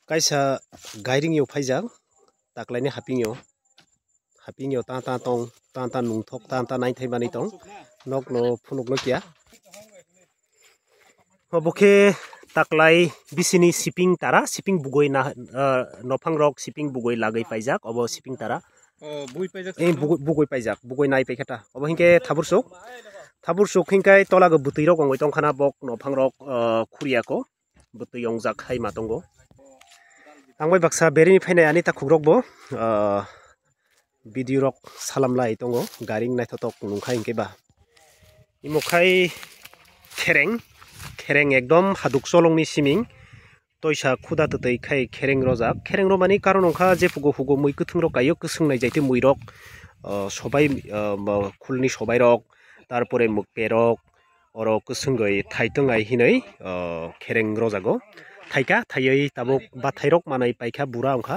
kaisa gairing yo phaijak taklaini haping yo ta tong ta nungthok ta nai thai bani tong nok no phunuk no kya obokhe taklai bisini shipping tara shipping bugoi na nofang rok shipping bugoi lagai paijak obo shipping tara bugoi paijak bugoi nai paikata obo hinke thabur sok hinkai tolago butui rok ongoi tongkhana bok nofang rok khuriya ko butui ongjak hai matongo angbai baksa berini phainai ani ta khugrok bo video rok salamlai tongo garing naithotok nungkhai hinke ba imokhai khereng ekdom haduk solongni siming toisa khuda tutui khai khereng rojak khereng ro mani karon ongkha je hugo mui kuthung rok kayo kusung nai jaite mui rok sobai khulni sobai rok tarpore mukpe rok oro kusungoi thaitongai hinoi khereng rojago thaika thaioi tabuk bathai rok manai paikha bura ongkha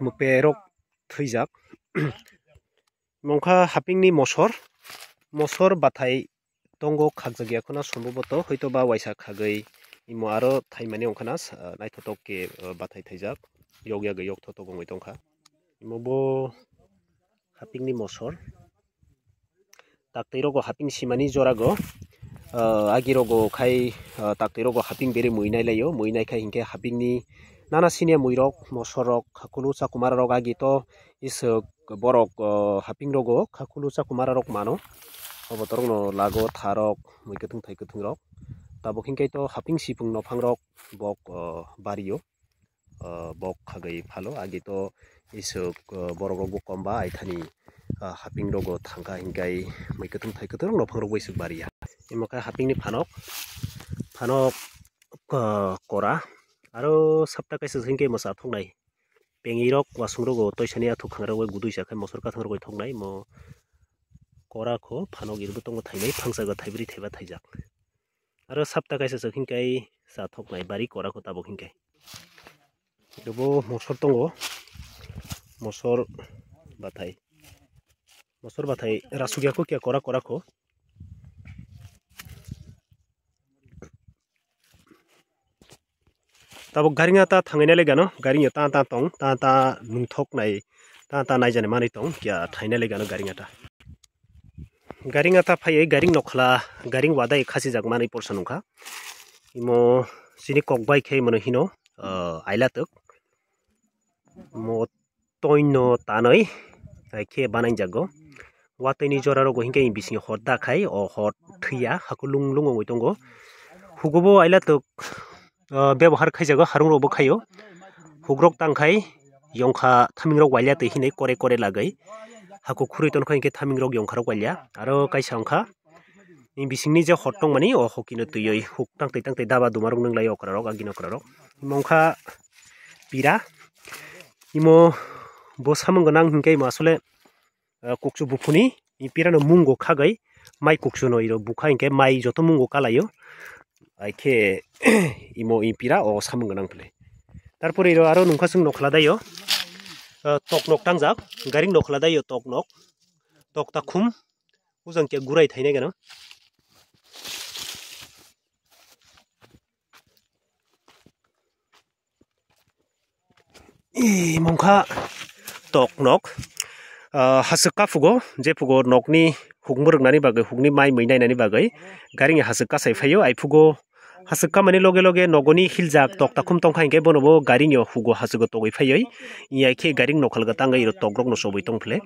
mukpe rok thuijak mongkha haping ni mosor bathai tongo khagjagya khona somboboto hoito ba waisa khagoi imo aro thaimani ongkhana naithotok ke bathai thaijak yogya ge yok thotok ongoi tongkha imo bo haping ni mosor taktei rogo haping simani jorago agi rogo khai taktei rogo haping bere muinai layo muinai khai hinke haping ni nana sinia muirok mosorok khakulu chakumara rok agi to isuk borok haping rogo khakulu chakumara rok mano obotorok no lago tharok mui kuthung thai kuthung rok tabuk hinkai to haping sipung nofang rok bok bario bok khagai phalo agi to isuk borok rok komba aithani haping rogo thangka hinkai mui kuthung thai kuthung nofang rok isuk baria imokai haping ni phanok kora aro sapta kaisa hinkai mosa thongnai pengi rok wasung rogo toisani athuk khangrok guduisa khai mosor kathang rok thongnai mo kora ko phanok irbo tongo thainai phangsago thaibri thaiba thaijak aro sapta kaisa hinkai sa thoknai bari kora ko tabuk hinkai dobo mosor tongo mosor bathai rasugya ko kya kora ko tabuk garinga ta thangaina legano garinga ta tong ta nungthok nai ta naijane mani tong kya thaina legano garinga ta phai garing nokhala garing wadai khasijak mani porsa nungkha imo sini kokbai khai mono hino ailatuk mo toino tanoi khe banai jago watani jora rogo hinkai bising horda khai o hot thuya hakulung ongoi tongo hugobo ailatuk ব্যবহার খাইজাgo harung rok bo khaio hugrok tangkhai yongkha thaming rok walia tei hinai kore lagai hako khurui tonkhai hinkai thaming rok yongkha rok walia aro kaisa ongkha ni bisingni je hot tongmani o hokino tuioi huk tangtei daba dumarok nunglai okra rok agino okra rok mongkha pira imo bo samung gonang hinkai mo asole koksu bufuni pira no mungo khagai mai koksu no iro bukha hinkai mai joto mungo kalaio aike imo impira o samung gonang phle tarpore iro aro nungkhasung nokhladayo toknok tangjak garing nokhladayo tok takhum ujang kya gurai thainai gano mongkha toknok hasuk kafugo je pugo nokni hukmuruk nani bagai hukni mai muinai nani bagai garing hasuk kasai phaio aipugo hasuk kamani loge nogoni hiljak tok takhum tongkha hinkai bonobo garing yo hugo hasugo togoi phaioi iyaikhe garing nokhalga tangai iro tok rok no soboi tongphle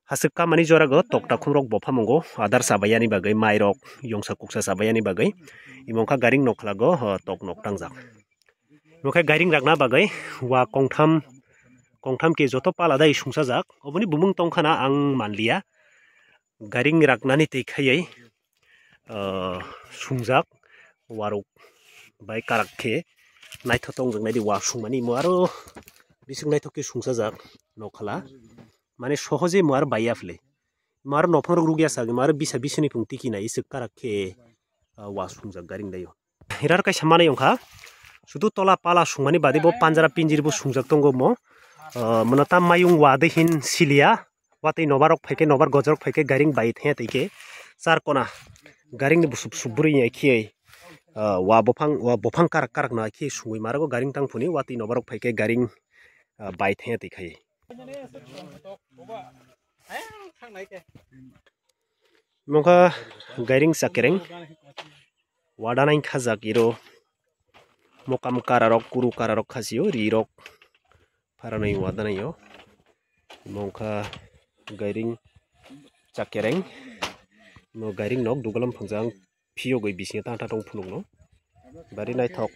hasuk kamani jorago tok takhum rok bophamungo adar sabayani bagai mai rok yongsa kuksa sabayani bagai imongkha garing nokhlago tok nok tangjak mokai garing rakna bagai wa kongtham ke joto paladai sungsajak oboni bumung tongkhana ang manlia garing raknani tei khaiei sungjak warok bai karakhe naithotong jangnai di wa sungmani mo aro bising naithokke sungsajak nokhala mane sohoje mo aro baiya phle mar nofang rok rugya sag mar bisa bisini pung tikina isuk karakhe wa sungjak garing dayo hirar kaisa manai ongkha sudu tola pala sungmani badi bo panjara pinjiri bo sungjak tongo mo monata mayung wade hin silia watei nobarok phaike nobar gojorok phaike garing bai thaya teike char kona garing ni busub suburi khiyei wa bopang karak na ki sungui marago garing tangpuni wati nobarok phaike garing bai thaya tikhai mongka garing sakereng wadanain khajak iro mokam kararok kuru kararok khasio rirok paranai wadanayo mongka garing sakereng no garing nok dugalam phangjang phio goi bising ta tong phunuk no bari naithok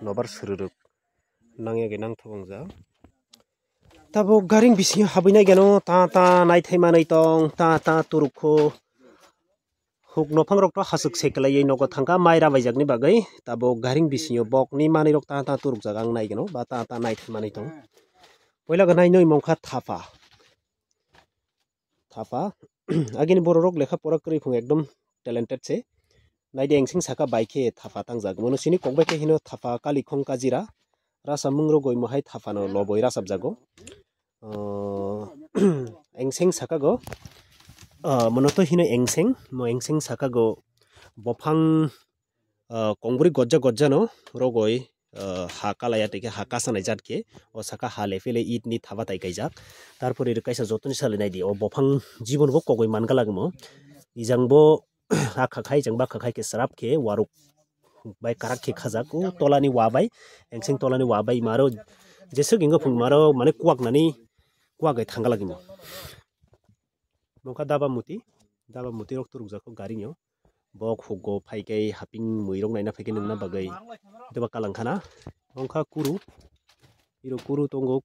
nobar sururuk nangya ge nang thobongja tabo garing bising habinai geno ta naithai manai tong ta turukho huk nofang rok to hasuk seklai nogo thangka maira baijakni bagai tabo garing bising bok ni manai rok ta turukjak ang nai geno ba ta naithai manai tong poila ganai noi mongkha thapa agini borok lekha pora kwrwi phung ekdom talented se naide engsing saka baikhe thapa tangjak mono sini kokbai khe hino thapa kalikhong kajira rasa mungro goi mohai thapa no loboi rasabjago engseng saka go mono to hino engseng mo engseng saka go bofang kongburi gojja no rogoi ha kalaya teke ha kasanai jatke o saka ha lefele it ni thaba tai kaijak tarpore kaisa jotoni sali naidi o bofang jibon bo kogoi mangalagmo ijangbo akha khai jangba khakai ke sarap ke waruk bai karak ke khajak o tolani wabai engseng tolani wabai maro jesuk ingo phung maro mane kuak gai thangalagimo nongkha daba muti rok turukjako gari nyo bok hugo phaike haping muirok naina phaike nungna bagai deba kalangkhana nongkha kuru iro kuru tongo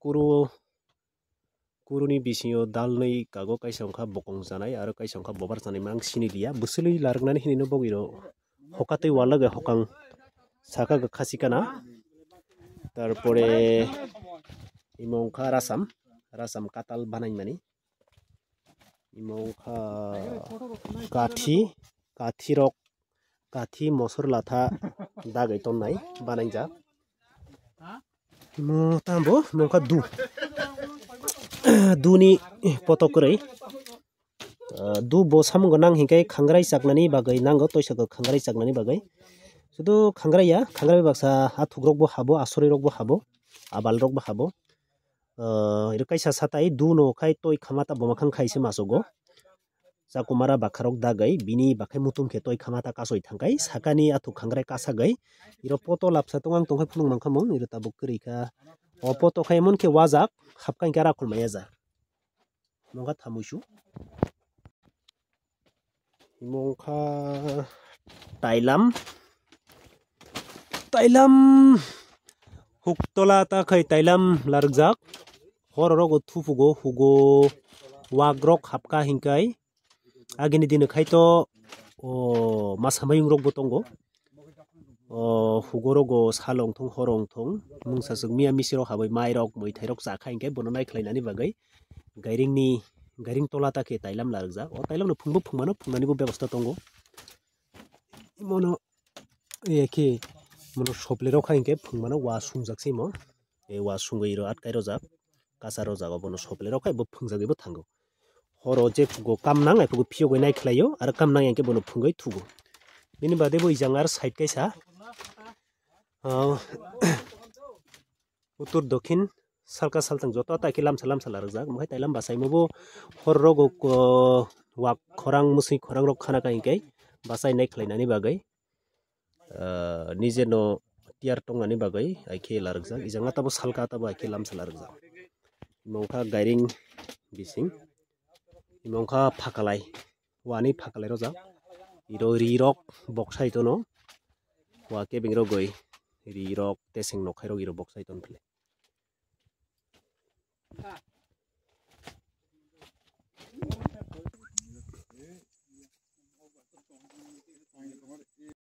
kuru ni bisingo dalnei kago kaisa ongkha bokong janai aro kaisa ongkha bobar janai mang sini dia busului largnani hinino bogiro hokatei walaga hokang saka ga khasikana tarpore imo ongkha rasam katal banai mani imo ongkha kathi mosor latha dagai tonnai banainjak imo tambo nongkha duni potokrei du bo samungo nang hingkai khangrai chaknani bagai nango toisako khangrai chaknani bagai sudu khangrai baksa athugrok bo habo asori rok bo habo abal rok bo habo iro kaisa satai du no khai toi khamata bomakhang khaise masogo jakumara bakharok dagai bini bakhai mutum khe toi khamata kasoi thangkai sakani athu khangrai kasagai iro poto lapsa tongang tongkhai phunung mangkhamung iro tabuk kwrika o poto khai emon khe wajak hapkai khe rakhul maiya nongkha thamuisu mongkha tailam huktola ta khai tailam larjak hororok thufugo hugo wagrok hapka hingkai agini dino khai to masamayung rok bo tongo hugorogo salong thong horong thong mungsasuk mia misiro habai mairok moithairok chakha hingkai bono naikhlainani bagai gairing tola ta ke tailam larjak o tailam no phungmano phungnani bo bebosta tongo mono eke mono sople rok hingke phungmano wa sungjak simo e wa sungoi ro atkai rojak kasa rojak bono sople rok bo phungjagui bo thango horo je phugo kamnang ai phugo phio goi naikhlaio aro kamnang engke bono phungoi thugo bini bade bo ijang ar side kaisa uttor dokhin salka saltang joto ta ki lamsa larjak mohai tailam basai mobo horrogo wak khorang musui khorang rok khana kai hingkai basai naikhlainani bagai nije no tiar tongani bagai aike larjak ijanga tabo salka tabo aike lamsa larjak mongkha gairing bising mongkha phakalai wani phakalai rojak iro rirok boksai tono wa kebing rogoi rirok teseng nokhai rok iro boksai ton phile